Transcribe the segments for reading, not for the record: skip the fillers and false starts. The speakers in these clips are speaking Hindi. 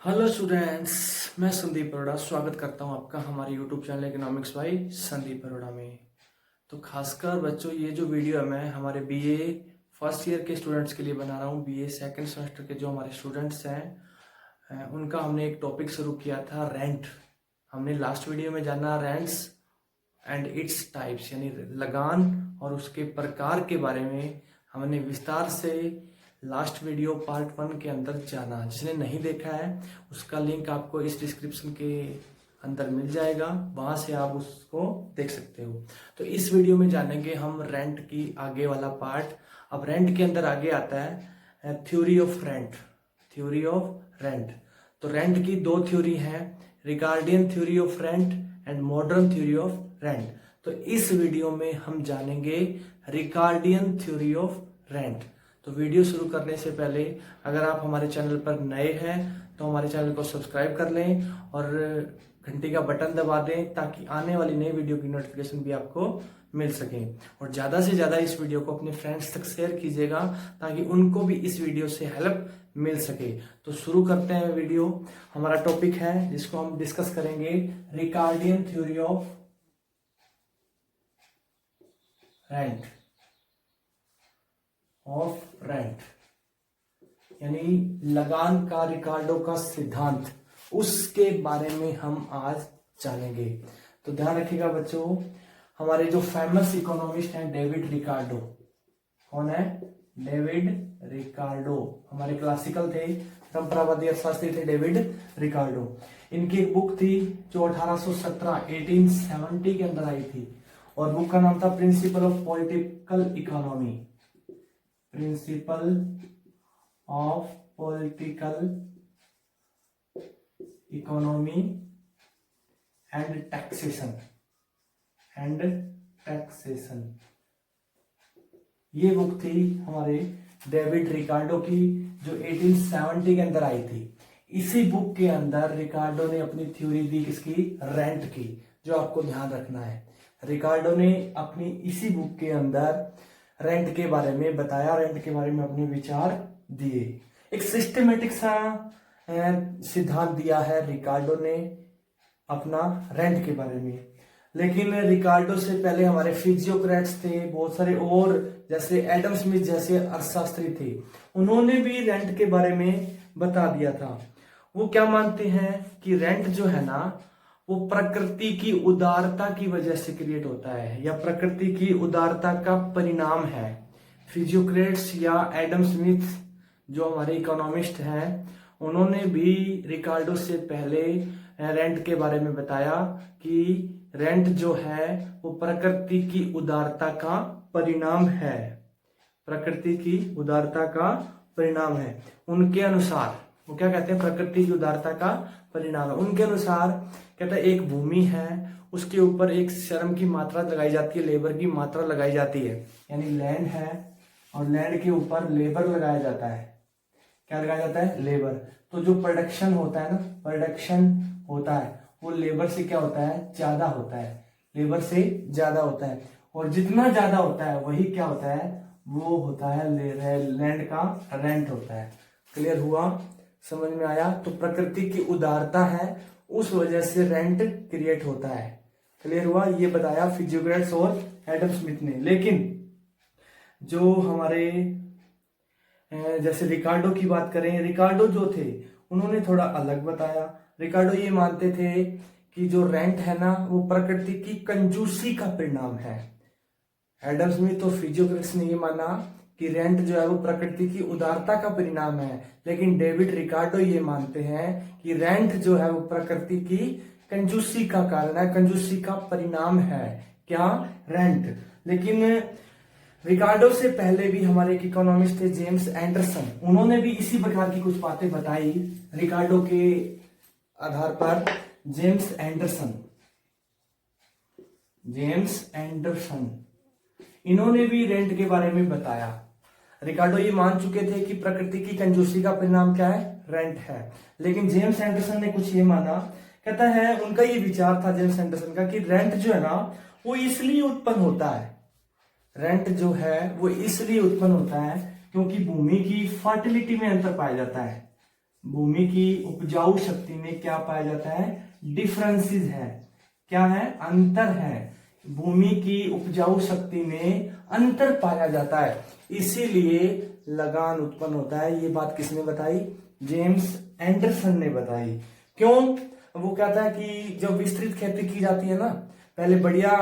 हेलो स्टूडेंट्स, मैं संदीप अरोड़ा स्वागत करता हूं आपका हमारे YouTube channel economics by Sandeep Arora में। तो खासकर बच्चों, ये जो वीडियो है मैं हमारे बीए फर्स्ट ईयर के स्टूडेंट्स के लिए बना रहा हूं। बीए सेकंड सेमेस्टर के जो हमारे स्टूडेंट्स हैं उनका हमने एक टॉपिक शुरू किया था, रेंट। हमने लास्ट वीडियो में जाना रेंट्स एंड इट्स टाइप्स, यानी लगान और उसके प्रकार के बारे में हमने विस्तार से लास्ट वीडियो पार्ट 1 के अंदर जाना। जिसने नहीं देखा है उसका लिंक आपको इस डिस्क्रिप्शन के अंदर मिल जाएगा, वहां से आप उसको देख सकते हो। तो इस वीडियो में जानेंगे हम रेंट की आगे वाला पार्ट। अब रेंट के अंदर आगे आता है theory of rent. Theory of rent, तो रेंट की दो थ्योरी हैं, Ricardian theory of rent and modern theory of rent. तो इस वीडियो में हम जानेंगे रिकार्डियन थ्योरी ऑफ रेंट। तो वीडियो शुरू करने से पहले अगर आप हमारे चैनल पर नए हैं तो हमारे चैनल को सब्सक्राइब कर लें और घंटी का बटन दबा दें ताकि आने वाली नई वीडियो की नोटिफिकेशन भी आपको मिल सके। और ज़्यादा से ज़्यादा इस वीडियो को अपने फ्रेंड्स तक शेयर कीजिएगा ताकि उनको भी इस वीडियो से हेल्प मिल सके। तो शुरू करते हैं वीडियो। हमारा टॉपिक है जिसको हम डिस्कस करेंगे, रिकार्डियन थ्योरी ऑफ रेंट यानी लगान का, रिकार्डो का सिद्धांत, उसके बारे में हम आज जानेंगे। तो ध्यान रखिएगा बच्चों, हमारे जो फेमस इकोनॉमिस्ट हैं डेविड रिकार्डो। कौन है? David Ricardo. हमारे क्लासिकल थे, परंपरावादी अर्थशास्त्री थे डेविड रिकार्डो। इनकी एक बुक थी जो 1870 के अंदर आई थी और बुक का नाम था principle of political economy. Principle of political economy and taxation ये बुक थी हमारे डेविड रिकार्डो की जो 1870 के अंदर आई थी। इसी बुक के अंदर रिकार्डो ने अपनी थ्योरी दी, किसकी? रेंट की। जो आपको ध्यान रखना है, रिकार्डो ने अपनी इसी बुक के अंदर रेंट के बारे में बताया, रेंट के बारे में अपने विचार दिए। एक सिस्टमेटिक सा सिद्धांत दिया है रिकार्डो ने अपना रेंट के बारे में। लेकिन रिकार्डो से पहले हमारे फिजियोक्रेट्स थे, बहुत सारे और, जैसे एडम स्मिथ जैसे अर्थशास्त्री थे, उन्होंने भी रेंट के बारे में बता दिया था। वो क्या मानते हैं कि रेंट जो है ना वो प्रकृति की उदारता की वजह से क्रिएट होता है या प्रकृति की उदारता का परिणाम है। फिजियोक्रेट्स या एडम स्मिथ जो हमारे इकोनॉमिस्ट हैं, उन्होंने भी रिकार्डो से पहले रेंट के बारे में बताया कि रेंट जो है वो प्रकृति की उदारता का परिणाम है। प्रकृति की उदारता का परिणाम है। उनके अनुसार वो क्या कहते हैं? प्रकृति की उदारता का परिणाम है। उनके अनुसार कहता है एक भूमि है, उसके ऊपर एक श्रम की मात्रा लगाई जाती है, लेबर की मात्रा लगाई जाती है, यानी लैंड है और लैंड के ऊपर लेबर लगाया जाता है। क्या लगाया जाता है? लेबर। तो जो प्रोडक्शन होता है ना, प्रोडक्शन होता है वो लेबर से क्या होता है? ज्यादा होता है। लेबर से ज्यादा होता है और जितना ज्यादा होता है वही क्या होता है? वो होता है लैंड का रेंट होता है। क्लियर हुआ? समझ में आया? तो प्रकृति की उदारता है, उस वजह से रेंट क्रिएट होता है। क्लियर हुआ? ये बताया फिजियोक्रेट्स और एडम स्मिथ ने। लेकिन जो हमारे जैसे रिकार्डो की बात करें, रिकार्डो जो थे उन्होंने थोड़ा अलग बताया। रिकार्डो ये मानते थे कि जो रेंट है ना वो प्रकृति की कंजूसी का परिणाम है। एडम स्मिथ और फिजियोक्रेट्स ने ये माना कि रेंट जो है वो प्रकृति की उदारता का परिणाम है। लेकिन डेविड रिकार्डो ये मानते हैं कि रेंट जो है वो प्रकृति की कंजूसी का कारण है, कंजूसी का परिणाम है। क्या? रेंट। लेकिन रिकार्डो से पहले भी हमारे एक इकोनॉमिस्ट थे जेम्स एंडरसन, उन्होंने भी इसी प्रकार की कुछ बातें बताई रिकार्डो के आधार पर। जेम्स एंडरसन इन्होंने भी रेंट के बारे में बताया। रिकार्डो ये मान चुके थे कि प्रकृति की कंजूसी का परिणाम क्या है? रेंट है। लेकिन जेम्स एंडरसन ने कुछ ये माना, कहता है उनका ये विचार था जेम्स एंडरसन का कि रेंट जो है ना वो इसलिए उत्पन्न होता है, रेंट जो है वो इसलिए उत्पन्न होता है क्योंकि भूमि की फर्टिलिटी में अंतर पाया जाता है। भूमि की उपजाऊ शक्ति में क्या पाया जाता है, डिफरेंसेस है, क्या है, अंतर है, भूमि की उपजाऊ शक्ति में अंतर पाया जाता है, इसीलिए लगान उत्पन्न होता है। ये बात किसने बताई, जेम्स एंडरसन ने बताई। क्यों, वो कहता है कि जब विस्तृत खेती की जाती है ना, पहले बढ़िया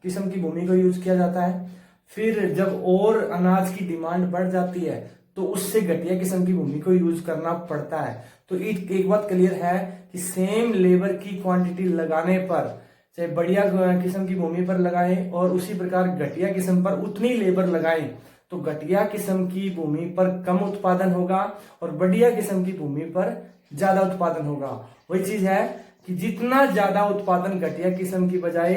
किस्म की भूमि को यूज किया जाता है, फिर जब और अनाज की डिमांड बढ़ जाती है तो उससे घटिया किस्म की भूमि को यूज करना पड़ता है। तो एक बात क्लियर है कि सेम लेबर की क्वांटिटी लगाने पर, चाहे बढ़िया किस्म की भूमि पर लगाएं और उसी प्रकार घटिया किस्म पर उतनी लेबर लगाएं, तो घटिया किस्म की भूमि पर कम उत्पादन होगा और बढ़िया किस्म की भूमि पर ज्यादा उत्पादन होगा। वही चीज है कि जितना ज्यादा उत्पादन घटिया किस्म की बजाय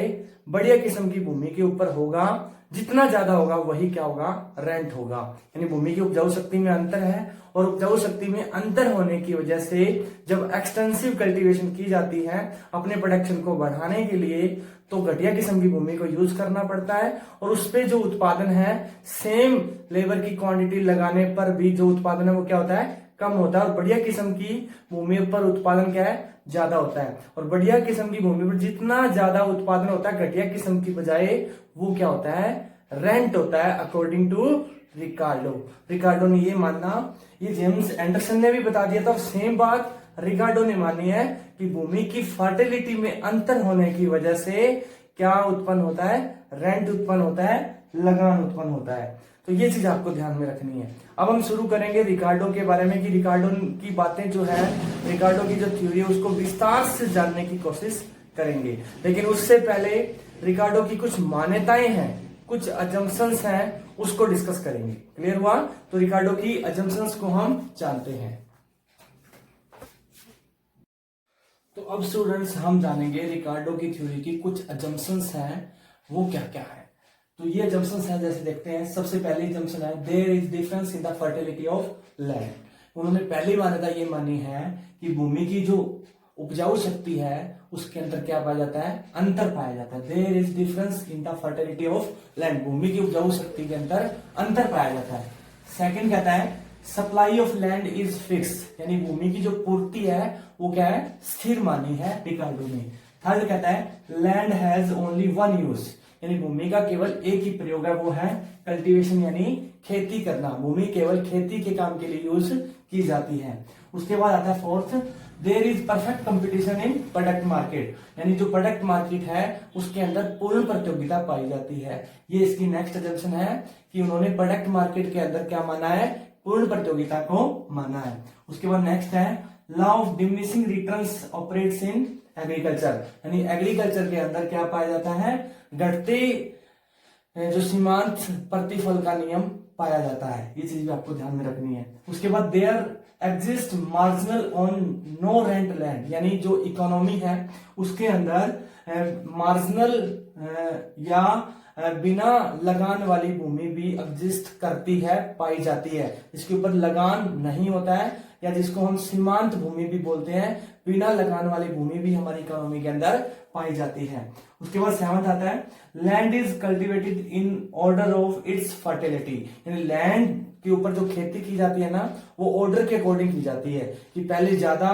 बढ़िया किस्म की भूमि के ऊपर होगा, जितना ज्यादा होगा वही क्या होगा, रेंट होगा। यानी भूमि की उपजाऊ शक्ति में अंतर है और उपजाऊ शक्ति में अंतर होने की वजह से जब एक्सटेंसिव कल्टीवेशन की जाती है अपने प्रोडक्शन को बढ़ाने के लिए, तो घटिया किस्म की भूमि को यूज करना पड़ता है और उस पे जो उत्पादन है सेम लेबर की क्वांटिटी लगाने पर भी जो उत्पादन है वो क्या होता है, कम होता है। और बढ़िया किस्म की भूमि पर उत्पादन क्या है, ज्यादा होता है। और बढ़िया किस्म की भूमि पर जितना ज्यादा उत्पादन होता है घटिया किस्म की बजाय, वो क्या होता है, रेंट होता है, अकॉर्डिंग टू रिकार्डो ने ये माना। ये जेम्स एंडरसन ने भी बता दिया था और सेम बात रिकार्डो ने मानी है कि भूमि की फर्टिलिटी में अंतर होने की वजह से क्या उत्पन्न होता है, रेंट उत्पन्न होता है, लगान उत्पन्न होता है। तो ये चीज आपको ध्यान में रखनी है। अब हम शुरू करेंगे रिकार्डो के बारे में कि रिकार्डो की बातें जो है, रिकार्डो की जो थ्योरी है उसको विस्तार से जानने की कोशिश करेंगे। लेकिन उससे पहले रिकार्डो की कुछ मान्यताएं हैं, कुछ अजम्पशंस हैं, उसको डिस्कस करेंगे। क्लियर हुआ? तो रिकार्डो की अजम्पशंस को हम जानते हैं। तो अब स्टूडेंट्स हम जानेंगे रिकार्डो की थ्योरी की कुछ अजम्पशंस हैं, वो क्या क्या है। तो ये अजम्पशंस हैं, जैसे देखते हैं। सबसे पहली अजम्पशन है there is difference in the fertility of land. उन्होंने पहली मान्यता ये मानी है कि भूमि की जो उपजाऊ शक्ति है उसके अंदर क्या पाया जाता है, अंतर पाया जाता है। There is difference in the fertility of land, भूमि की उपजाऊ शक्ति के अंदर अंतर पाया जाता है। सेकंड कहता है supply of land is fix, यानी भूमि की जो पूर्ति है वो क्या है, स्थिर मानी है रिकार्डो ने। थर्ड कहता है land has only one use, यानी भूमि का केवल एक ही प्रयोग है, वो है कल्टीवेशन, यानी खेती करना। भूमि केवल खेती के काम के लिए यूज की जाती है। उसके बाद आता है fourth, there is perfect competition in product market, यानी जो प्रोडक्ट मार्केट है उसके अंदर पूर्ण प्रतियोगिता पाई जाती है। ये इसकी नेक्स्ट अजम्पशन है कि उन्होंने प्रोडक्ट मार्केट के अंदर क्या माना है, पूर्ण प्रतियोगिता को माना है। उसके बाद नेक्स्ट है law of diminishing returns operates in agriculture, यानी एग्रीकल्चर के अंदर क्या पाया जाता है, घटते जो सीमांत प्रतिफल का नियम पाया जाता है। ये चीज भी आपको ध्यान में रखनी है। उसके बाद there exist marginal on no rent land, यानी जो इकोनॉमी है उसके अंदर मार्जिनल या बिना लगान वाली भूमि भी एग्जिस्ट करती है, पाई जाती है, जिसके ऊपर लगान नहीं होता है या जिसको हम सीमांत भूमि भी बोलते हैं, बिना लगान वाली भूमि भी हमारी इकोनॉमी के अंदर पाई जाती है। उसके बाद सेवंथ आता है land is cultivated in order of its fertility, यानी लैंड के ऊपर जो खेती की जाती है ना वो ऑर्डर के अकॉर्डिंग की जाती है कि पहले ज्यादा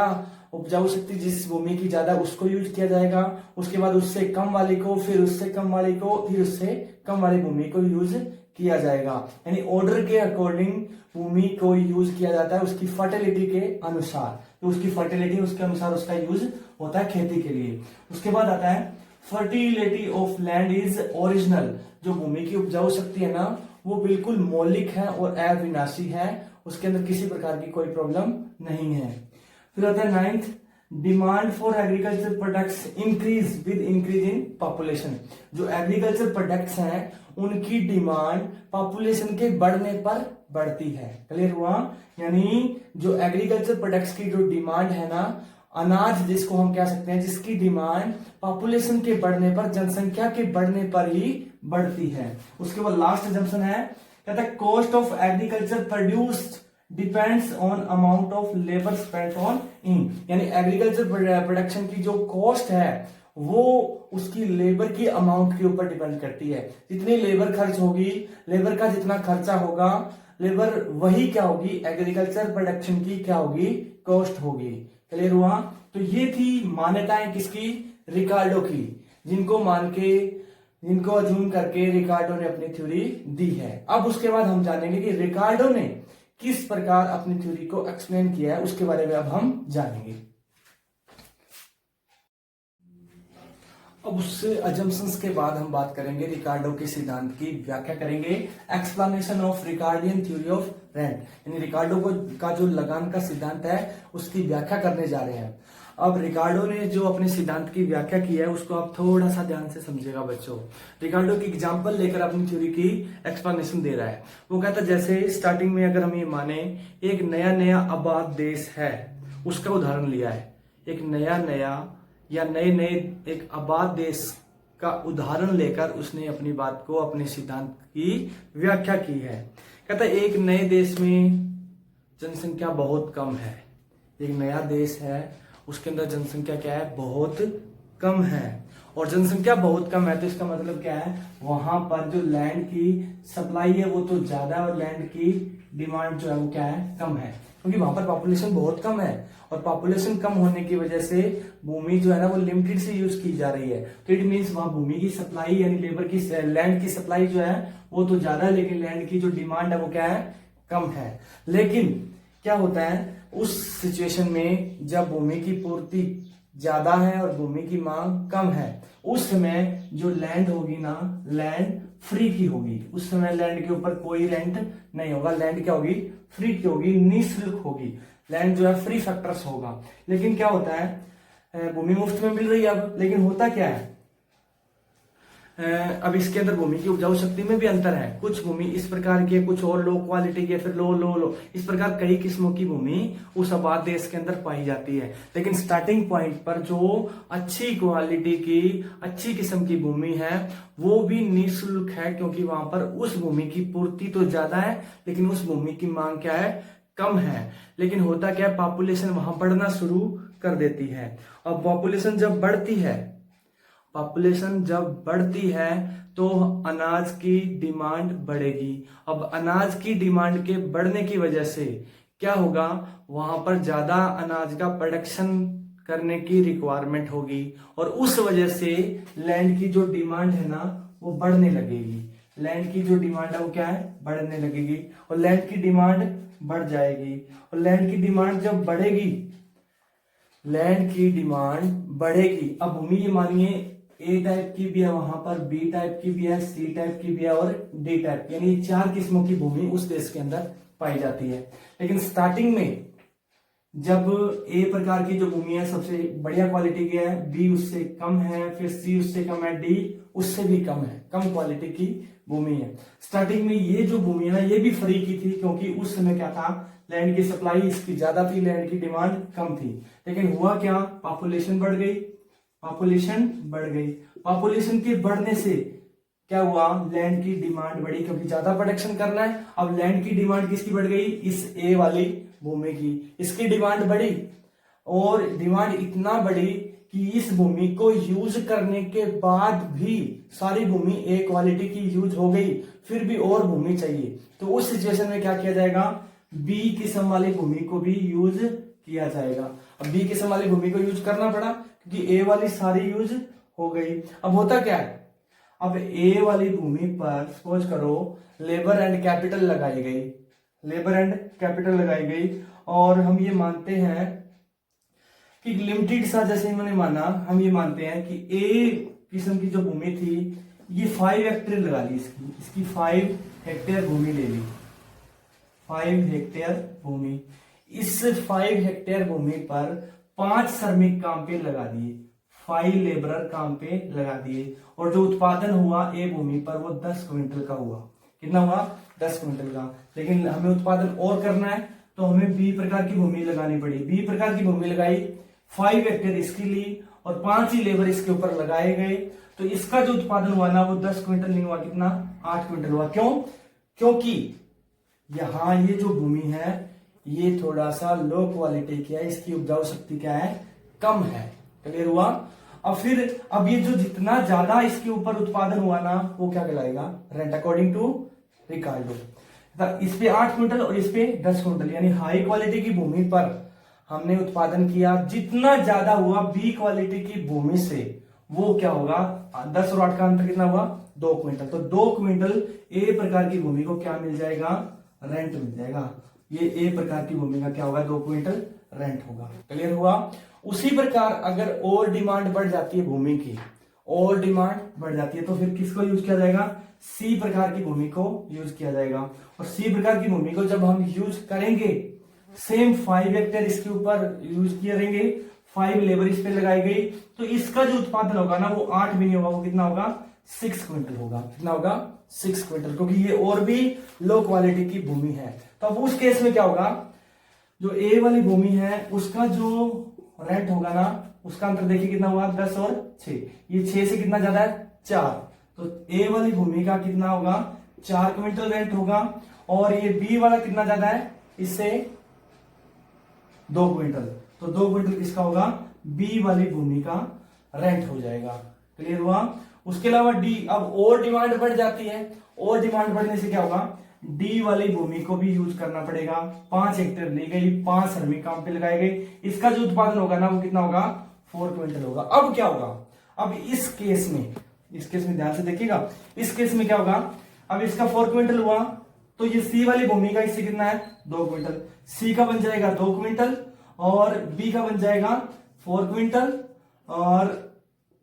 उपजाऊ शक्ति जिस भूमि की ज्यादा उसको यूज किया जाएगा, उसके बाद उससे कम वाली को, फिर उससे कम वाली को, फिर उससे कम वाली भूमि को यूज किया जाएगा। यानी ऑर्डर के अकॉर्डिंग भूमि को यूज किया जाता है उसकी फर्टिलिटी के अनुसार, तो उसकी फर्टिलिटी उसके अनुसार उसका यूज होता है खेती के लिए। उसके बाद आता है fertility of land is original, जो भूमि की उपजाऊ शक्ति है ना वो बिल्कुल मौलिक है और अविनाशी है, उसके अंदर किसी प्रकार की कोई प्रॉब्लम नहीं है। फिर आता है ninth, demand for agriculture products increase with increase in population, जो एग्रीकल्चर प्रोडक्ट्स हैं उनकी डिमांड पॉपुलेशन के बढ़ने पर बढ़ती है। क्लियर हुआ? यानी जो एग्रीकल्चर प्रोडक्ट्स की जो डिमांड है ना, अनाज जिसको हम कह सकते हैं, जिसकी डिमांड पॉपुलेशन के बढ़ने पर, जनसंख्या के बढ़ने पर ही बढ़ती है। उसके बाद लास्ट अजम्पशन है, कहता है cost of agriculture produced depends on amount of labour spent on in, यानी एग्रीकल्चर प्रोडक्शन की जो कॉस्ट है वो उसकी लेबर की अमाउंट के ऊपर डिपेंड करती है। जितनी लेबर खर्च होगी, लेबर का जितना खर्चा होगा लेबर वही क्या होगी, एग्रीकल्चर प्रोडक्शन की क्या होगी, कॉस्ट होगी। क्लियर हुआ? तो ये थी मान्यताएं किसकी, रिकार्डो की, जिनको अज्यूम करके रिकार्डो ने अपनी थ्योरी दी है। अब उसके बाद हम जानेंगे कि रिकार्डो ने किस प्रकार अपनी थ्योरी को एक्सप्लेन किया है, उसके बारे में अब हम जानेंगे। अब उससे अजम्पशंस के बाद हम बात करेंगे रिकार्डो के सिद्धांत की व्याख्या करेंगे, explanation of Ricardian theory of rent, यानी रिकार्डो का जो लगान का सिद्धांत है उसकी व्याख्या करने जा रहे हैं। अब रिकार्डो ने जो अपने सिद्धांत की व्याख्या की है उसको आप थोड़ा सा ध्यान से समझिएगा बच्चों। रिकार्डो की एग्जांपल लेकर अपनी थ्योरी की एक्सप्लेनेशन दे रहा है। वो कहता है जैसे स्टार्टिंग में अगर हम ये माने एक नया नया आबाद देश है, उसका उदाहरण लिया है, एक नया या नए नए एक आबाद देश का उदाहरण लेकर उसने अपनी बात को, अपने सिद्धांत की व्याख्या की है। कहता है एक नए देश में जनसंख्या बहुत कम है, एक नया देश है उसके अंदर जनसंख्या क्या है, बहुत कम है। और जनसंख्या बहुत कम है तो इसका मतलब क्या है, वहां पर जो लैंड की सप्लाई है वो तो ज्यादा है और लैंड की डिमांड जो है वो क्या है, कम है, क्योंकि वहां पर पॉपुलेशन बहुत कम है और पॉपुलेशन कम होने की वजह से भूमि जो है ना वो लिमिटेड से यूज की जा रही है। तो इट मीन्स वहां भूमि की सप्लाई यानी लेबर की, लैंड की सप्लाई जो है वो तो ज्यादा है लेकिन लैंड की जो डिमांड है वो क्या है, कम है। लेकिन क्या होता है उस सिचुएशन में जब भूमि की पूर्ति ज्यादा है और भूमि की मांग कम है, उस समय जो लैंड होगी ना, लैंड फ्री की होगी। उस समय लैंड के ऊपर कोई रेंट नहीं होगा, लैंड क्या होगी, फ्री की होगी, निःशुल्क होगी, लैंड जो है फ्री फैक्टर्स होगा। लेकिन क्या होता है, भूमि मुफ्त में मिल रही है अब, लेकिन होता क्या है, अब इसके अंदर भूमि की उपजाऊ शक्ति में भी अंतर है। कुछ भूमि इस प्रकार की है, कुछ और लो क्वालिटी की है, फिर लो इस प्रकार कई किस्मों की भूमि उस आबाद देश के अंदर पाई जाती है। लेकिन स्टार्टिंग पॉइंट पर जो अच्छी क्वालिटी की, अच्छी किस्म की भूमि है वो भी निःशुल्क है, क्योंकि वहां पर उस भूमि की पूर्ति तो ज्यादा है लेकिन उस भूमि की मांग क्या है, कम है। लेकिन होता क्या है, पॉपुलेशन वहां बढ़ना शुरू कर देती है। अब पॉपुलेशन जब बढ़ती है तो अनाज की डिमांड बढ़ेगी। अब अनाज की डिमांड के बढ़ने की वजह से क्या होगा, वहां पर ज्यादा अनाज का प्रोडक्शन करने की रिक्वायरमेंट होगी और उस वजह से लैंड की जो डिमांड है ना वो बढ़ने लगेगी। लैंड की जो डिमांड है वो क्या है, बढ़ने लगेगी और लैंड की डिमांड बढ़ जाएगी। और लैंड की डिमांड जब बढ़ेगी, अब भूमि ये मानिए ए टाइप की भी है, वहां पर बी टाइप की भी है, सी टाइप की भी है और डी टाइप की, यानी 4 किस्मों की भूमि उस देश के अंदर पाई जाती है। लेकिन स्टार्टिंग में जब ए प्रकार की जो भूमि है सबसे बढ़िया क्वालिटी की है, बी उससे कम है, फिर सी उससे कम है, डी उससे भी कम है, कम क्वालिटी की भूमि है। स्टार्टिंग में ये जो भूमि है ना ये भी फ्री की थी, क्योंकि उस समय क्या था, लैंड की सप्लाई इसकी ज्यादा थी, लैंड की डिमांड कम थी। लेकिन हुआ क्या, पॉपुलेशन बढ़ गई। पॉपुलेशन के बढ़ने से क्या हुआ, लैंड की डिमांड बढ़ी, क्योंकि ज्यादा प्रोडक्शन करना है। अब लैंड की डिमांड किसकी बढ़ गई, इस ए वाली भूमि की, इसकी डिमांड बढ़ी और डिमांड इतना बढ़ी कि इस भूमि को यूज करने के बाद भी सारी भूमि ए क्वालिटी की यूज हो गई, फिर भी और भूमि चाहिए। तो उस सिचुएशन में क्या किया जाएगा, बी किस्म वाली भूमि को भी यूज किया जाएगा। अब बी किस्म वाली भूमि को यूज करना पड़ा क्योंकि ए वाली सारी यूज हो गई। अब होता क्या है, अब ए वाली भूमि पर सपोज करो लेबर एंड कैपिटल लगाई गई और हम ये मानते हैं कि लिमिटेड सा, जैसे इन्होंने माना, हम ये मानते हैं कि ए किस्म की जो भूमि थी ये 5 हेक्टेयर लगा ली, इसकी 5 हेक्टेयर भूमि ले ली, 5 हेक्टेयर भूमि। इस 5 हेक्टेयर भूमि पर 5 श्रमिक काम पे लगा दिए, 5 लेबरर काम पे लगा दिए और जो उत्पादन हुआ ए भूमि पर वो 10 क्विंटल का हुआ। कितना हुआ, 10 क्विंटल का। लेकिन हमें उत्पादन और करना है तो हमें बी प्रकार की भूमि लगानी पड़ी। बी प्रकार की भूमि लगाई, 5 हेक्टेयर इसकी ली और 5 ही लेबर इसके ऊपर लगाए गए, तो इसका जो उत्पादन हुआ ना वो 10 क्विंटल नहीं हुआ, कितना, 8 क्विंटल हुआ। क्यों, क्योंकि यहां ये जो भूमि है ये थोड़ा सा लो क्वालिटी की है, इसकी उपजाऊ शक्ति क्या है, कम है। क्लियर हुआ। अब ये जो जितना ज्यादा इसके ऊपर उत्पादन हुआ ना वो क्या कहलाएगा, रेंट, अकॉर्डिंग टू रिकार्डो। इस पे 8 क्विंटल और इस पे 10 क्विंटल, यानी हाई क्वालिटी की भूमि पर हमने उत्पादन किया, जितना ज्यादा हुआ बी क्वालिटी की भूमि से वो क्या होगा, 10 और 8 का अंतर कितना हुआ, 2 क्विंटल। तो 2 क्विंटल ए प्रकार की भूमि को क्या मिल जाएगा, रेंट मिल जाएगा। ये ए प्रकार की भूमि का क्या होगा, 2 क्विंटल रेंट होगा। क्लियर हुआ। उसी प्रकार अगर और डिमांड बढ़ जाती है भूमि की, और डिमांड बढ़ जाती है, तो फिर किसको यूज किया जाएगा, सी प्रकार की भूमि को यूज किया जाएगा। और सी प्रकार की भूमि को जब हम यूज करेंगे, सेम 5 हेक्टेयर इसके ऊपर यूज करेंगे, 5 लेबर इस पे लगाई गई, तो इसका जो उत्पादन होगा ना वो 8 भी नहीं होगा, वो कितना होगा, 6 क्विंटल होगा। कितना होगा, 6 क्विंटल, क्योंकि ये और भी लो क्वालिटी की भूमि है। तो अब उस केस में क्या होगा, जो ए वाली भूमि है उसका जो रेंट होगा ना, उसका अंतर देखिए कितना हुआ, 10 और 6, ये 6 से कितना ज्यादा है, 4। तो ए वाली भूमि का कितना होगा, 4 क्विंटल रेंट होगा। और ये बी वाला कितना ज्यादा है, इससे 2 क्विंटल। तो 2 क्विंटल किसका होगा, बी वाली भूमि का रेंट हो जाएगा। क्लियर हुआ। उसके अलावा डी, अब और डिमांड बढ़ जाती है, और डिमांड बढ़ने से क्या होगा, डी वाली भूमि को भी यूज करना पड़ेगा। 5 हेक्टेयर ली गई, 5 श्रमिक काम पे लगाए गए, इसका जो उत्पादन होगा ना वो कितना होगा, 4 क्विंटल होगा। अब क्या होगा, अब इस केस में ध्यान से देखिएगा, इस केस में क्या होगा, अब इसका 4 क्विंटल हुआ, तो ये सी वाली भूमि का इससे कितना है, 2 क्विंटल। सी का बन जाएगा 2 क्विंटल और बी का बन जाएगा 4 क्विंटल और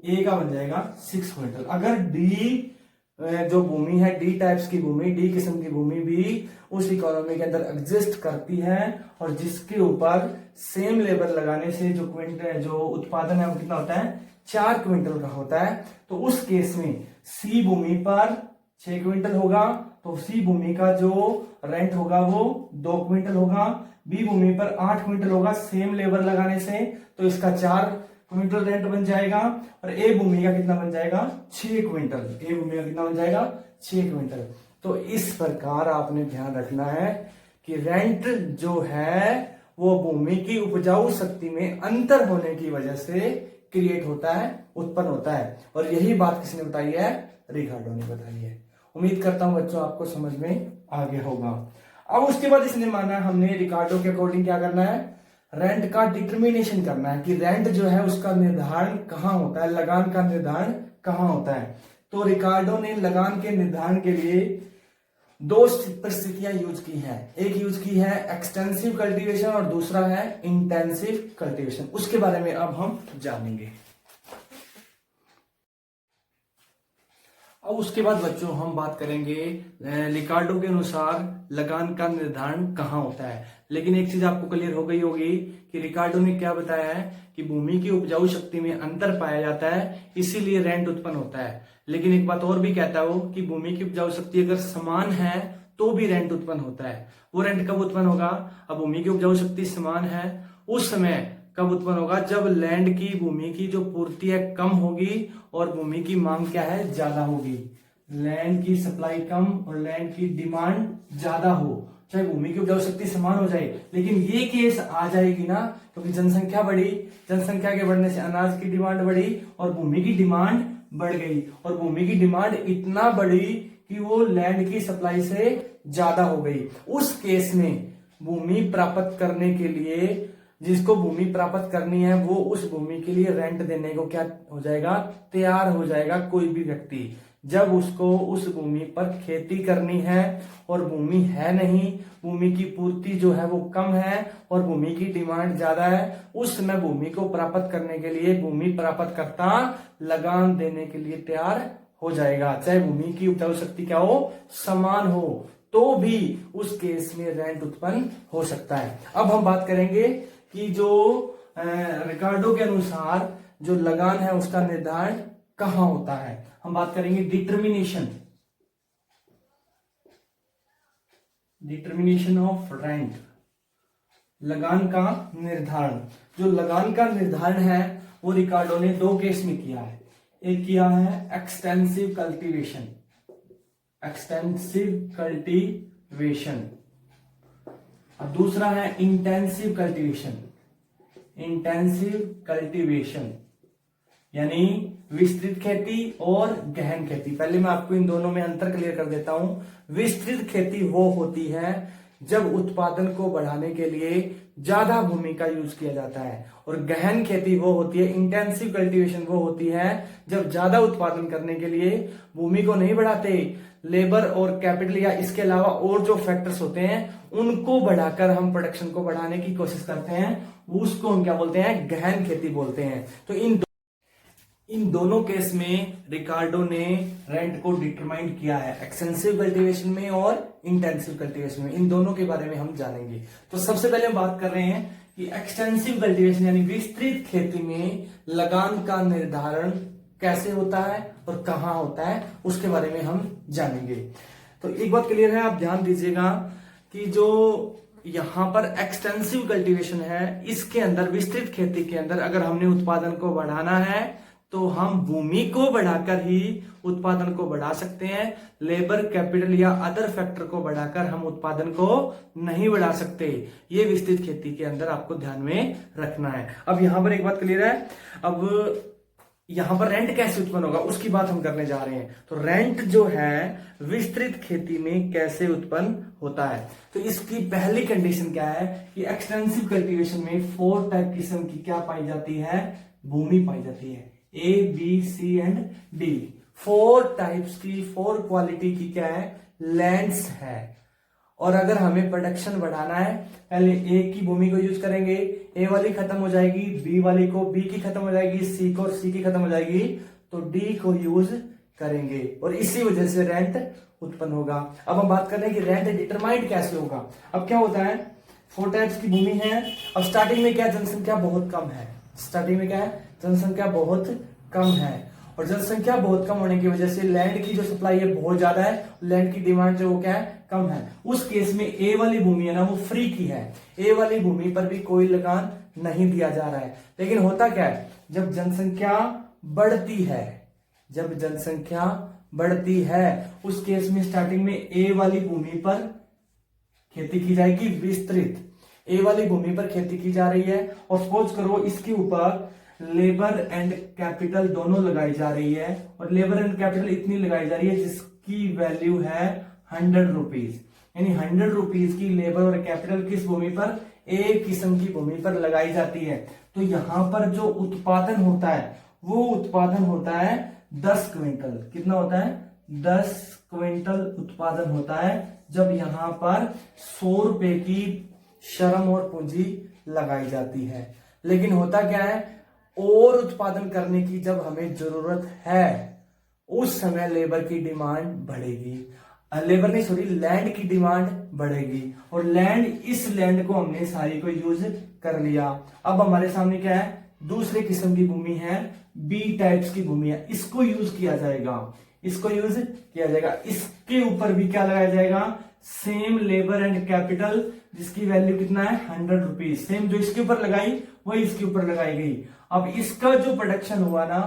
ए का बन जाएगा 6 क्विंटल। अगर डी जो भूमि है, डी टाइप्स की भूमि, डी किस्म की भूमि भी उस इकोनॉमी के अंदर एग्जिस्ट करती है और जिसके ऊपर सेम लेबर लगाने से जो उत्पादन है वो कितना होता है, 4 क्विंटल का होता है, तो उस केस में सी भूमि पर 6 क्विंटल होगा, तो सी भूमि का जो रेंट होगा वो 2 क्विंटल होगा। बी भूमि पर 8 क्विंटल होगा सेम लेबर लगाने से, तो इसका 4 क्विंटल रेंट बन जाएगा। और ए भूमि का कितना बन जाएगा, 6 क्विंटल। ए भूमि का कितना बन जाएगा, 6 क्विंटल। तो इस प्रकार आपने ध्यान रखना है कि रेंट जो है वो भूमि की उपजाऊ शक्ति में अंतर होने की वजह से क्रिएट होता है, उत्पन्न होता है। और यही बात किसने बताई है, रिकार्डो ने बताई है। उम्मीद करता हूं बच्चों आपको समझ में आ गया होगा। अब उसके बाद इसने माना हमने रिकार्डो के अकॉर्डिंग क्या करना है, रेंट का डिटर्मिनेशन करना है कि रेंट जो है उसका निर्धारण कहां होता है, लगान का निर्धारण कहां होता है। तो रिकार्डो ने लगान के निर्धारण के लिए 2 परिस्थितियां यूज की हैं। एक यूज की है एक्सटेंसिव कल्टीवेशन और दूसरा है इंटेंसिव कल्टीवेशन। उसके बारे में अब हम जानेंगे। अब उसके बाद बच्चों हम बात करेंगे रिकार्डो के अनुसार लगान का निर्धारण कहां होता है। लेकिन एक चीज आपको क्लियर हो गई होगी कि रिकार्डो ने क्या बताया है कि भूमि की उपजाऊ शक्ति में अंतर पाया जाता है, इसीलिए रेंट उत्पन्न होता है। लेकिन एक बात और भी कहता है वो कि भूमि की उपजाऊ शक्ति अगर समान है तो भी रेंट उत्पन्न होता है। वो रेंट कब उत्पन्न होगा, अब भूमि की उपजाऊ शक्ति समान है उस समय कब उत्पन्न होगा, जब लैंड की, भूमि की जो पूर्ति है कम होगी और भूमि की मांग क्या है, ज्यादा होगी। लैंड की सप्लाई कम और लैंड की डिमांड ज्यादा हो, चाहे भूमि की उपजाऊ शक्ति समान हो जाए, लेकिन ये केस आ जाएगी ना क्योंकि जनसंख्या बढ़ी, जनसंख्या के बढ़ने से अनाज की डिमांड बढ़ी और भूमि की डिमांड बढ़ गई। और भूमि की डिमांड इतना बढ़ी कि वो लैंड की सप्लाई से ज्यादा हो गई। उस केस में भूमि प्राप्त करने के लिए, जिसको भूमि प्राप्त करनी है वो उस भूमि के लिए रेंट देने को क्या हो जाएगा, तैयार हो जाएगा कोई भी व्यक्ति। जब उसको उस भूमि पर खेती करनी है और भूमि है नहीं, भूमि की पूर्ति जो है वो कम है और भूमि की डिमांड ज्यादा है, उस समय भूमि को प्राप्त करने के लिए भूमि प्राप्तकर्ता लगान देने के लिए तैयार हो जाएगा। चाहे भूमि की उपजाऊ शक्ति क्या हो, समान हो, तो भी उस केस में रेंट उत्पन्न हो सकता है। अब हम बात करेंगे कि जो रिकार्डो के अनुसार जो लगान है उसका निर्धारण कहां होता है। हम बात करेंगे डिटर्मिनेशन ऑफ रेंट, लगान का निर्धारण। जो लगान का निर्धारण है वो रिकार्डो ने 2 केस में किया है। एक किया है एक्सटेंसिव कल्टीवेशन और दूसरा है इंटेंसिव कल्टीवेशन। यानी विस्तृत खेती और गहन खेती। पहले मैं आपको इन दोनों में अंतर क्लियर कर देता हूं। विस्तृत खेती वो होती है जब उत्पादन को बढ़ाने के लिए ज्यादा भूमि का यूज किया जाता है, और गहन खेती वो होती है, इंटेंसिव कल्टीवेशन वो होती है जब ज्यादा उत्पादन करने के लिए भूमि को नहीं बढ़ाते, लेबर और कैपिटल या इसके अलावा और जो फैक्टर्स होते हैं उनको बढ़ाकर हम प्रोडक्शन को बढ़ाने की कोशिश करते हैं, उसको हम क्या बोलते हैं, गहन खेती बोलते हैं। तो इन दोनों केस में रिकार्डो ने रेंट को डिटरमाइन किया है, एक्सटेंसिव कल्टीवेशन में और इंटेंसिव कल्टीवेशन में। इन दोनों के बारे में हम जानेंगे। तो सबसे पहले हम बात कर रहे हैं कि एक्सटेंसिव कल्टीवेशन यानी विस्तृत खेती में लगान का निर्धारण कैसे होता है और कहां होता है, उसके बारे में हम जानेंगे। तो एक बात क्लियर है, आप ध्यान दीजिएगा कि जो यहां पर एक्सटेंसिव कल्टीवेशन है, इसके अंदर विस्तृत खेती के अंदर अगर हमने उत्पादन को बढ़ाना है तो हम भूमि को बढ़ाकर ही उत्पादन को बढ़ा सकते हैं। लेबर, कैपिटल या अदर फैक्टर को बढ़ाकर हम उत्पादन को नहीं बढ़ा सकते। ये विस्तृत खेती के अंदर आपको ध्यान में रखना है। अब यहां पर एक बात क्लियर है, अब यहां पर रेंट कैसे उत्पन्न होगा उसकी बात हम करने जा रहे हैं। तो रेंट जो है विस्तृत खेती में कैसे उत्पन्न होता है, तो इसकी पहली कंडीशन क्या है कि एक्सटेंसिव कल्टीवेशन में 4 टाइप किस्म की क्या पाई जाती है, भूमि पाई जाती है। A, B, C and D, 4 types की, 4 क्वालिटी की क्या है, लैंड्स है। और अगर हमें प्रोडक्शन बढ़ाना है, पहले A की भूमि को यूज करेंगे, A वाली खत्म हो जाएगी, B वाली को, B की खत्म हो जाएगी, C को, C की खत्म हो जाएगी, तो D को यूज करेंगे और इसी वजह से रेंट उत्पन्न होगा। अब हम बात कर रहे हैं कि रेंट डिटरमाइंड कैसे होगा। अब क्या होता है, 4 टाइप्स की भूमि है। अब स्टार्टिंग में क्या, जनसंख्या बहुत कम है। स्टार्टिंग में क्या है, जनसंख्या बहुत कम है, और जनसंख्या बहुत कम होने की वजह से लैंड की जो सप्लाई है बहुत ज्यादा है, लैंड की डिमांड जो वो क्या है, कम है। उस केस में ए वाली भूमि है ना, वो फ्री की है। ए वाली भूमि पर भी कोई लगान नहीं दिया जा रहा है। लेकिन होता क्या है, जब जनसंख्या बढ़ती है, जब जनसंख्या बढ़ती है उस केस में स्टार्टिंग में ए वाली भूमि पर खेती की जाएगी, विस्तृत ए वाली भूमि पर खेती की जा रही है। और सपोज करो इसके ऊपर लेबर एंड कैपिटल दोनों लगाई जा रही है, और लेबर एंड कैपिटल इतनी लगाई जा रही है जिसकी वैल्यू है 100 रुपीज, यानी 100 रुपीज की लेबर और कैपिटल किस भूमि पर, एक किस्म की भूमि पर लगाई जाती है। तो यहां पर जो उत्पादन होता है वो उत्पादन होता है 10 क्विंटल। कितना होता है, 10 क्विंटल उत्पादन होता है जब यहां पर 100 रुपए की श्रम और पूंजी लगाई जाती है। लेकिन होता क्या है, और उत्पादन करने की जब हमें जरूरत है उस समय लेबर की डिमांड बढ़ेगी, लेबर नहीं सॉरी लैंड की डिमांड बढ़ेगी, और लैंड, इस लैंड को हमने सारी को यूज कर लिया। अब हमारे सामने क्या है, दूसरे किस्म की भूमि है, बी टाइप्स की भूमि है, इसको यूज किया जाएगा, इसको यूज किया जाएगा। इसके ऊपर भी क्या लगाया जाएगा, सेम लेबर एंड कैपिटल जिसकी वैल्यू कितना है, 100 रुपीज, सेम जो इसके ऊपर लगाई वही इसके ऊपर लगाई गई। अब इसका जो प्रोडक्शन हुआ ना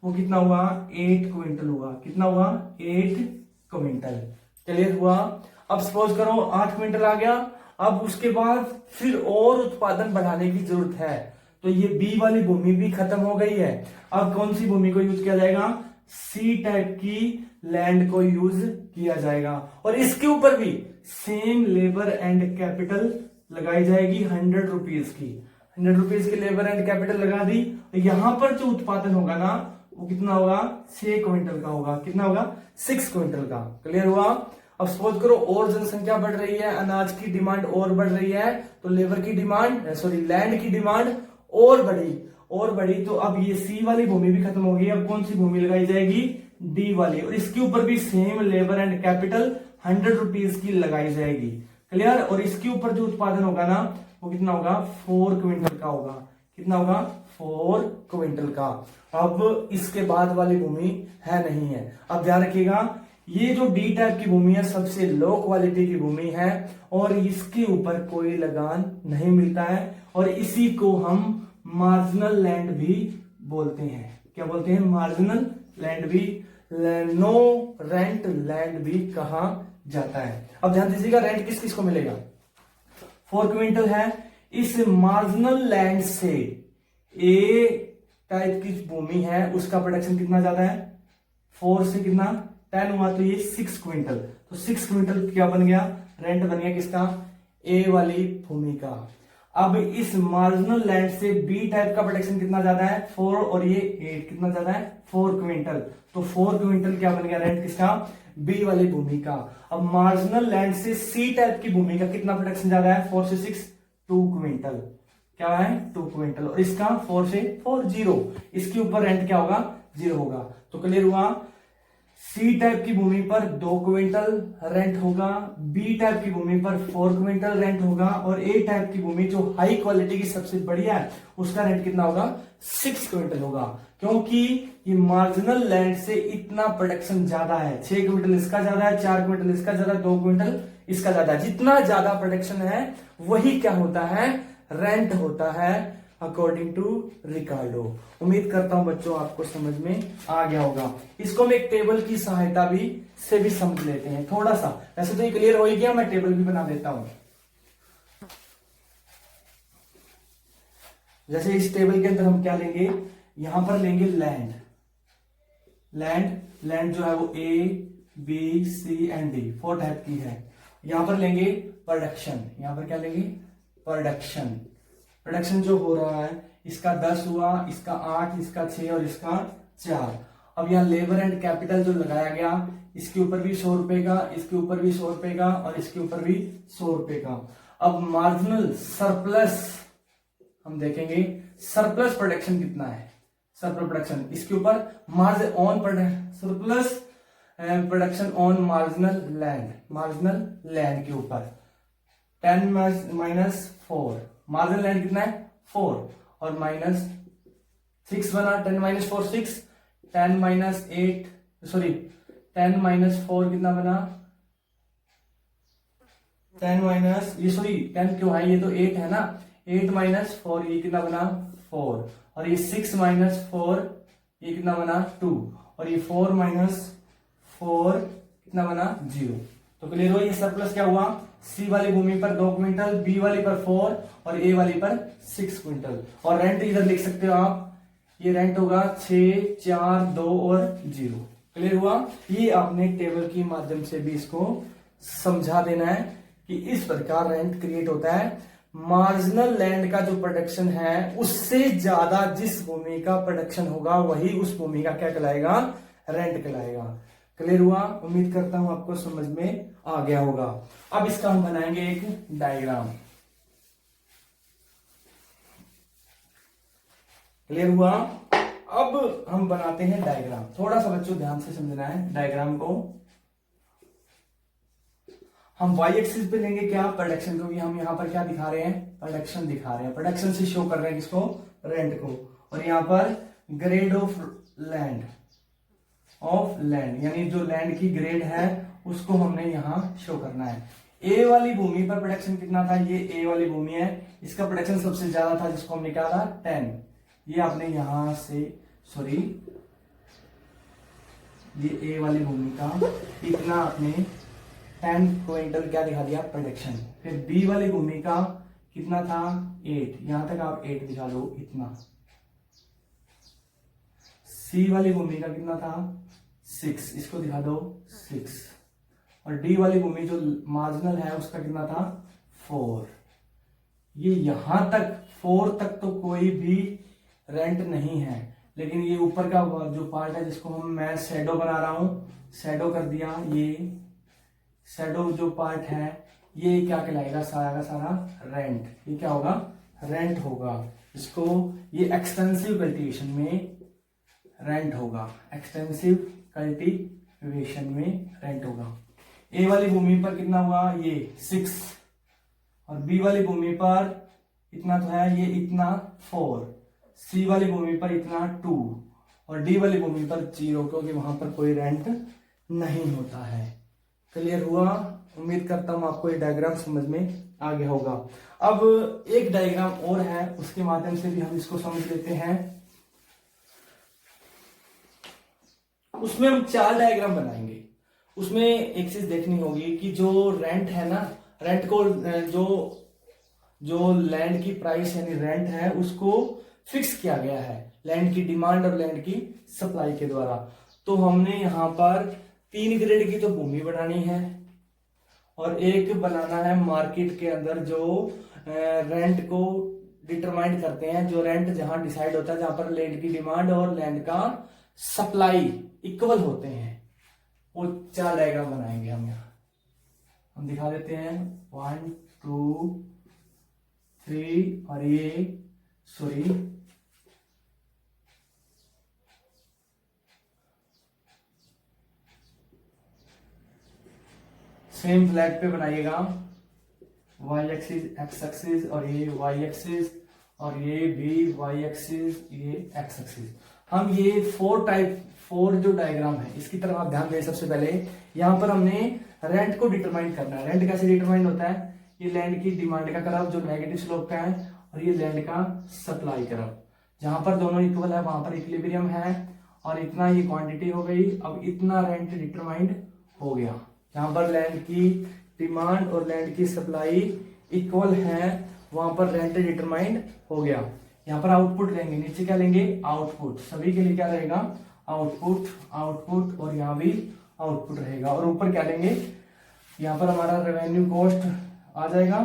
वो कितना हुआ, 8 क्विंटल हुआ। कितना हुआ, 8 क्विंटल। क्लियर हुआ। अब सपोज करो 8 क्विंटल आ गया, अब उसके बाद फिर और उत्पादन बढ़ाने की जरूरत है, तो ये बी वाली भूमि भी खत्म हो गई है। अब कौन सी भूमि को यूज किया जाएगा, सी टाइप की लैंड को यूज किया जाएगा, और इसके ऊपर भी सेम लेबर एंड कैपिटल लगाई जाएगी 100 रुपीज की। 100 रुपीज की लेबर एंड कैपिटल लगा दी, तो यहां पर जो उत्पादन होगा ना वो कितना होगा, 6 क्विंटल का होगा। कितना होगा, 6 क्विंटल का। क्लियर हुआ। अब सपोज करो और जनसंख्या बढ़ रही है, अनाज की डिमांड और बढ़ रही है, तो लेबर की डिमांड सॉरी लैंड की डिमांड और बढ़ी, तो अब ये सी वाली भूमि भी खत्म होगी। अब कौन सी भूमि लगाई जाएगी, डी वाली, और इसके ऊपर भी same labour and capital 100 rupees की लगाई जाएगी। क्लियर। और इसके ऊपर जो उत्पादन होगा ना वो कितना होगा, 4 क्विंटल का होगा। कितना होगा, 4 क्विंटल का। अब इसके बाद वाली भूमि है नहीं है। अब ध्यान रखिएगा, ये जो डी टाइप की भूमि है सबसे लो क्वालिटी की भूमि है, और इसके ऊपर कोई लगान नहीं मिलता है, और इसी को हम मार्जिनल लैंड भी बोलते हैं। क्या बोलते हैं, मार्जिनल लैंड भी, नो रेंट लैंड भी कहा जाता है। अब ध्यान दीजिएगा, रेंट किस किस को मिलेगा, 4 क्विंटल है, इस मार्जिनल लैंड से ए टाइप की भूमि है उसका प्रोडक्शन कितना ज्यादा है, 4 से कितना 10 हुआ तो ये 6 क्विंटल, तो 6 क्विंटल क्या बन गया, रेंट बन गया किसका, ए वाली भूमि का। अब इस मार्जिनल लैंड से बी टाइप का प्रोडक्शन कितना ज्यादा है, 4 और ये 8, कितना ज्यादा है 4 क्विंटल, तो 4 क्विंटल क्या बन गया रेंट किसका, बी वाली भूमि का। अब मार्जिनल लैंड से सी टाइप की भूमि का कितना प्रोडक्शन ज्यादा है, 4 से 6 2 क्विंटल, क्या है 2 क्विंटल, और इसका 4 से 4 0, इसके ऊपर रेंट क्या होगा 0 होगा। तो क्लियर हुआ, सी टाइप की भूमि पर 2 क्विंटल रेंट होगा, बी टाइप की भूमि पर 4 क्विंटल रेंट होगा, और ए टाइप की भूमि जो हाई क्वालिटी की सबसे बढ़िया है उसका रेंट कितना होगा 6 क्विंटल होगा, क्योंकि ये मार्जिनल लैंड से इतना प्रोडक्शन ज्यादा है, 6 क्विंटल इसका ज्यादा है, 4 क्विंटल इसका ज्यादा, 2 क्विंटल इसका ज्यादा, जितना ज्यादा प्रोडक्शन है वही क्या होता है, रेंट होता है अकॉर्डिंग टू रिकार्डो। उम्मीद करता हूं बच्चों आपको समझ में आ गया होगा। इसको हम एक टेबल की सहायता से भी समझ लेते हैं थोड़ा सा, वैसे तो ये क्लियर हो ही गया, मैं टेबल भी बना देता हूं। जैसे इस टेबल के अंदर हम क्या लेंगे, यहां पर लेंगे लैंड, लैंड जो है वो A B C and D 4 type की है। यहां पर लेंगे प्रोडक्शन, यहां पर क्या लेंगे प्रोडक्शन जो हो रहा है, इसका 10 हुआ, इसका 8, इसका 6 और इसका 4। अब यहाँ लेबर एंड कैपिटल जो लगाया गया, इसके ऊपर भी 100 रुपए का, इसके ऊपर भी 100 रुपए का, और इसके ऊपर भी 100 रुपए का। अब मार्जिनल सरप्लस हम देखेंगे, सरप्लस प्रोडक्शन कितना है, सरप्लस प्रोडक्शन इसके ऊपर margin on surplus production on marginal land के ऊपर 10 माइनस 4, मार्जिनल लैंड कितना है 4, और माइनस 6 बना, 10 माइनस 4 6, 10 माइनस 8 सॉरी 10 माइनस 4 कितना बना, 10 माइनस ये सॉरी 10 क्यों है, ये तो 8 है ना, 8 माइनस 4 ये कितना बना 4, और ये 6 माइनस 4 ये कितना बना 2, और ये 4 माइनस 4 कितना बना 0। तो क्लियर हुआ, ये सरप्लस क्या हुआ, सी वाली भूमि पर 2 क्विंटल, बी वाली पर 4 और ए वाली पर 6 क्विंटल। और रेंट इधर लिख सकते हो आप, ये रेंट होगा 6 4 2 और 0। क्लियर हुआ, ये आपने टेबल के माध्यम से भी इसको समझा देना है कि इस प्रकार रेंट क्रिएट होता है। मार्जिनल लैंड का जो प्रोडक्शन है उससे ज्यादा जिस भूमि का प्रोडक्शन होगा वही उस भूमि का क्या कहलाएगा, रेंट कहलाएगा। क्लियर हुआ, उम्मीद करता हूं आपको समझ में आ गया होगा। अब इसका हम बनाएंगे एक डायग्राम। क्लियर हुआ, अब हम बनाते हैं डायग्राम। थोड़ा सा बच्चों ध्यान से समझना है डायग्राम को। हम वाई एक्सिस पे लेंगे क्या, प्रोडक्शन, क्योंकि हम यहां पर क्या दिखा रहे हैं, प्रोडक्शन दिखा रहे हैं, प्रोडक्शन से शो कर रहे हैं किसको, रेंट को। और यहां पर ग्रेड ऑफ लैंड यानी जो लैंड की ग्रेड है उसको हमने यहां शो करना है। ए वाली भूमि पर प्रोडक्शन कितना था, ये ए वाली भूमि है, इसका प्रोडक्शन सबसे ज्यादा था जिसको हमने क्या था 10। ये आपने यहां से सॉरी ये ए वाली भूमि का इतना आपने 10 क्विंटल क्या दिखा दिया प्रोडक्शन। फिर बी वाली भूमि का कितना था 8, यहां तक आप 8 दिखा दो इतना। सी वाली भूमि का कितना था 6, इसको दिखा दो 6। और डी वाली भूमि जो मार्जिनल है उसका कितना था 4। ये यहां तक 4 तक तो कोई भी रेंट नहीं है, लेकिन ये ऊपर का जो पार्ट है जिसको मैं शैडो बना रहा हूं, शैडो कर दिया, ये शैडो जो पार्ट है ये क्या कहलाएगा, सारा का सारा रेंट। ये क्या होगा, रेंट होगा। इसको ये एक्सटेंसिव कल्टीवेशन में रेंट होगा, एक्सटेंसिव कल्टीवेशन में रेंट होगा। ए वाली भूमि पर कितना हुआ, ये 6, और बी वाली भूमि पर इतना तो है, ये इतना 4, सी वाली भूमि पर इतना 2, और डी वाली भूमि पर 0, क्योंकि वहां पर कोई रेंट नहीं होता है। क्लियर हुआ, उम्मीद करता हूं आपको ये डायग्राम समझ में आ गया होगा। अब एक डायग्राम और है, उसके माध्यम से भी हम इसको समझ लेते हैं। उसमें हम 4 डायग्राम बनाएंगे। उसमें एक चीज देखनी होगी कि जो रेंट है ना, रेंट को जो लैंड की प्राइस यानी रेंट है उसको फिक्स किया गया है लैंड की डिमांड और लैंड की सप्लाई के द्वारा। तो हमने यहाँ पर 3 ग्रेड की तो भूमि बनानी है और एक बनाना है मार्केट के अंदर जो रेंट को डिटरमाइन करते हैं, जो रेंट जहां डिसाइड होता है जहां पर लैंड की डिमांड और लैंड का सप्लाई इक्वल होते हैं। वो 4 डायग्राम बनाएंगे हम यहाँ, हम दिखा देते हैं 1 2 3 और ये सॉरी सेम फ्लैग पे बनाइएगा, y एक्सिस x एक्सिस और ये y एक्सिस और ये भी y एक्सिस ये x एक्सिस। हम ये 4 जो डायग्राम है इसकी तरफ आप ध्यान दें। सबसे पहले यहां पर हमने रेंट को डिटरमाइन करना है। रेंट कैसे डिटरमाइन होता है, ये लैंड की डिमांड का कर्व जो नेगेटिव स्लोप का है और ये लैंड का सप्लाई कर्व, जहां पर दोनों इक्वल है वहां पर इक्विलिब्रियम है और इतना ये क्वांटिटी हो गई। अब इतना रेंट डिटरमाइंड हो गया, जहां पर लैंड की डिमांड और लैंड की सप्लाई इक्वल है वहां पर रेंट डिटरमाइंड हो गया। यहाँ पर आउटपुट लेंगे, नीचे क्या लेंगे आउटपुट, सभी के लिए क्या रहेगा आउटपुट आउटपुट और यहाँ भी आउटपुट रहेगा। और ऊपर क्या लेंगे, यहाँ पर हमारा रेवेन्यू कॉस्ट आ जाएगा,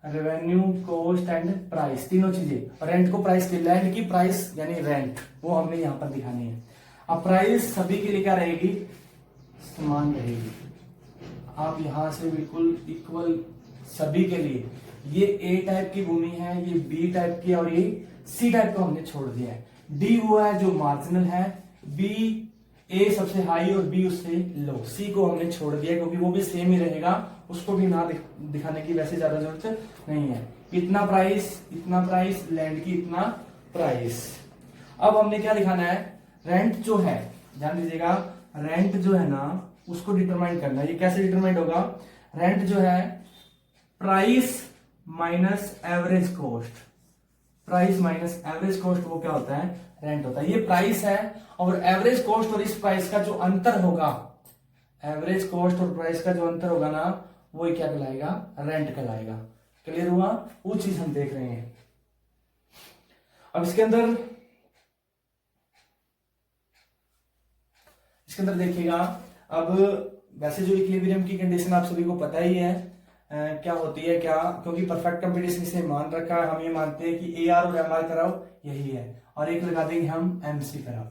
रेवेन्यू कॉस्ट एंड प्राइस, तीनों चीजें। रेंट को प्राइस की, लैंड की प्राइस यानी रेंट वो हमने यहाँ पर दिखानी है। अब प्राइस सभी के लिए क्या रहेगी समान रहेगी। आप यहां से बिल्कुल इक्वल सभी के लिए, ये ए टाइप की भूमि है, ये बी टाइप की और ये सी टाइप को हमने छोड़ दिया है। डी वो है जो मार्जिनल है, बी ए सबसे हाई और बी उससे लो, सी को हमने छोड़ दिया क्योंकि वो भी सेम ही रहेगा, उसको भी ना दिखाने की वैसे ज्यादा जरूरत नहीं है। इतना प्राइस लैंड की इतना प्राइस। अब हमने क्या दिखाना है, रेंट जो है, ध्यान दीजिएगा, रेंट जो है ना उसको डिटरमाइन करना है। ये कैसे डिटरमाइन होगा, रेंट जो है price minus average cost, price minus average cost वो क्या होता है रेंट होता है। ये प्राइस है और एवरेज कॉस्ट और इस प्राइस का जो अंतर होगा, एवरेज कॉस्ट और प्राइस का जो अंतर होगा ना वो क्या कहलाएगा रेंट कहलाएगा। क्लियर हुआ, वो चीज हम देख रहे हैं। अब इसके अंदर देखिएगा, अब वैसे जो इक्विलिब्रियम की कंडीशन आप सभी को पता ही है क्या होती है क्या, क्योंकि परफेक्ट कंपटीशन से मान रखा है, हम ये मानते हैं कि AR और MR कराओ यही है, और एक लगा देंगे हम MC कराओ।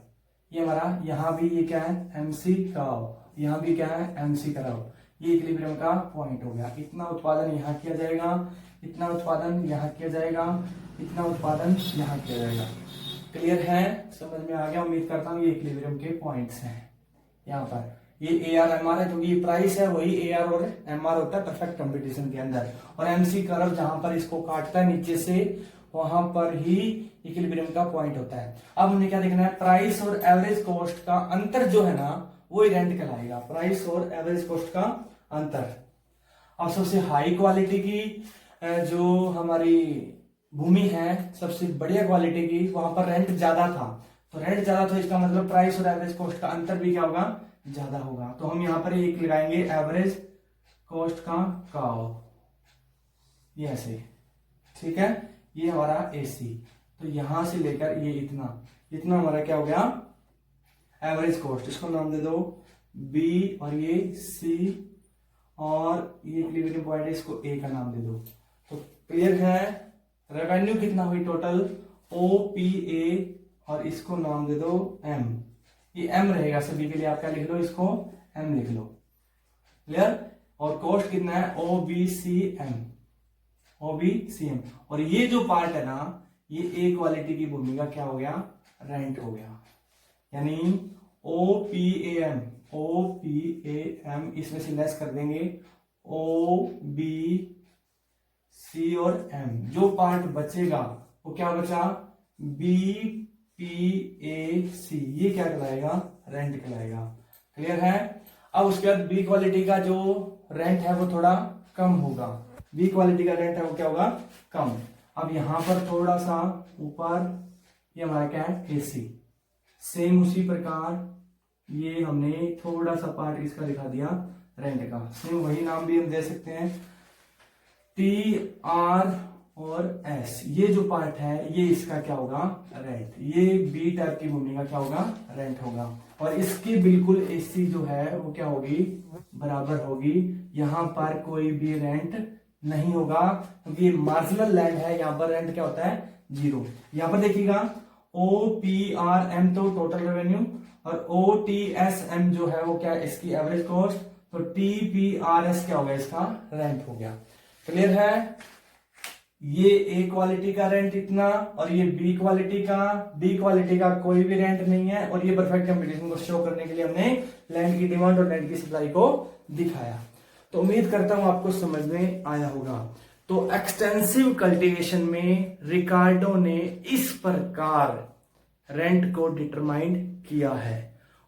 ये हमारा यहाँ भी ये क्या है MC कराओ, यहाँ भी क्या है MC कराओ। ये इक्विलिब्रियम का पॉइंट हो गया। इतना उत्पादन यहाँ किया जाएगा, इतना उत्पादन यहाँ किया जाएगा, इतना उत्पादन यहाँ किया जाएगा। क्लियर है, समझ में आ गया, उम्मीद करता हूँ। ये इक्विलिब्रियम के पॉइंट्स हैं। यहाँ पर ये AR MR है क्योंकि ये प्राइस है, वही AR और MR होता है परफेक्ट कंपटीशन के अंदर। और MC कर्व जहां पर इसको काटता है नीचे से, वहां पर ही इक्विलिब्रियम का पॉइंट होता है। अब हमें क्या देखना है, प्राइस और एवरेज कॉस्ट का अंतर जो है ना वो रेंट कहलाएगा, प्राइस और एवरेज कॉस्ट का अंतर। अब सबसे हाई क्वालिटी की जो हमारी भूमि है, सबसे बढ़िया क्वालिटी की, वहां पर रेंट ज्यादा था, तो रेंट ज्यादा था इसका मतलब प्राइस और एवरेज कॉस्ट का अंतर भी क्या होगा ज्यादा होगा। तो हम यहाँ पर एक लगाएंगे एवरेज कॉस्ट का काव, ये ऐसे, ठीक है। ये हमारा AC, तो यहां से लेकर ये इतना हमारा क्या हो गया एवरेज कॉस्ट, इसको नाम दे दो B और ये C और ये इक्विलिब्रियम पॉइंट है, इसको A का नाम दे दो। तो क्लियर है, रेवेन्यू कितना हुई टोटल OPA और इसको नाम दे दो M। ये M रहेगा सभी के लिए, आप क्या लिख लो इसको M लिख लो। क्लियर, और कॉस्ट कितना है OBCM, और ये जो पार्ट है ना ये A क्वालिटी की भूमि का क्या हो गया रेंट हो गया, यानी OPAM इसमें से लेस कर देंगे OBC और M, जो पार्ट बचेगा वो क्या बचा BPAC, ये क्या कहलाएगा रेंट कहलाएगा। क्लियर है। अब उसके बाद B क्वालिटी का जो रेंट है वो थोड़ा कम होगा, B क्वालिटी का रेंट है वो क्या होगा कम। अब यहां पर थोड़ा सा ऊपर ये हमारा क्या है AC, सेम उसी प्रकार ये हमने थोड़ा सा पार्ट इसका दिखा दिया रेंट का, सेम वही नाम भी हम दे सकते हैं TR और एस, ये जो पार्ट है ये इसका क्या होगा, रेंट। ये बी टाइप की भूमि का क्या होगा, रेंट होगा। और इसकी बिल्कुल एसी जो है वो क्या होगी, बराबर होगी। यहां पर कोई भी रेंट नहीं होगा क्योंकि ये मार्जिनल लैंड है, यहां पर रेंट क्या होता है, जीरो। यहां पर देखिएगा OPRM तो टोटल रेवेन्यू, और OTSM जो है वो क्या है, इसकी एवरेज कॉस्ट। तो TPRS क्या होगा, इसका रेंट हो गया। क्लियर है। ये ए क्वालिटी का रेंट इतना, और ये बी क्वालिटी का कोई भी रेंट नहीं है। और ये परफेक्ट कंपटीशन को शो करने के लिए हमने लैंड की डिमांड और लैंड की सप्लाई को दिखाया। तो उम्मीद करता हूं आपको समझ में आया होगा। तो एक्सटेंसिव कल्टीवेशन में रिकार्डो ने इस प्रकार रेंट को डिटरमाइन किया है।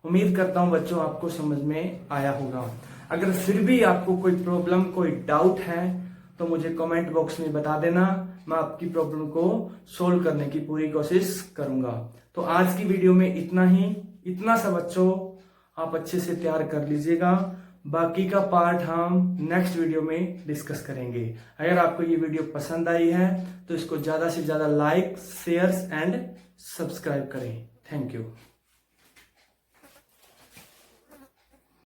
उम्मीद करता हूं बच्चों आपको समझ में आया होगा। अगर फिर भी आपको कोई प्रॉब्लम, कोई डाउट है तो मुझे कमेंट बॉक्स में बता देना, मैं आपकी प्रॉब्लम को सोल्व करने की पूरी कोशिश करूंगा। तो आज की वीडियो में इतना ही, इतना सा बच्चों आप अच्छे से तैयार कर लीजिएगा। बाकी का पार्ट हम नेक्स्ट वीडियो में डिस्कस करेंगे। अगर आपको ये वीडियो पसंद आई है तो इसको ज्यादा से ज्यादा लाइक, शेयर एंड सब्सक्राइब करें। Thank you.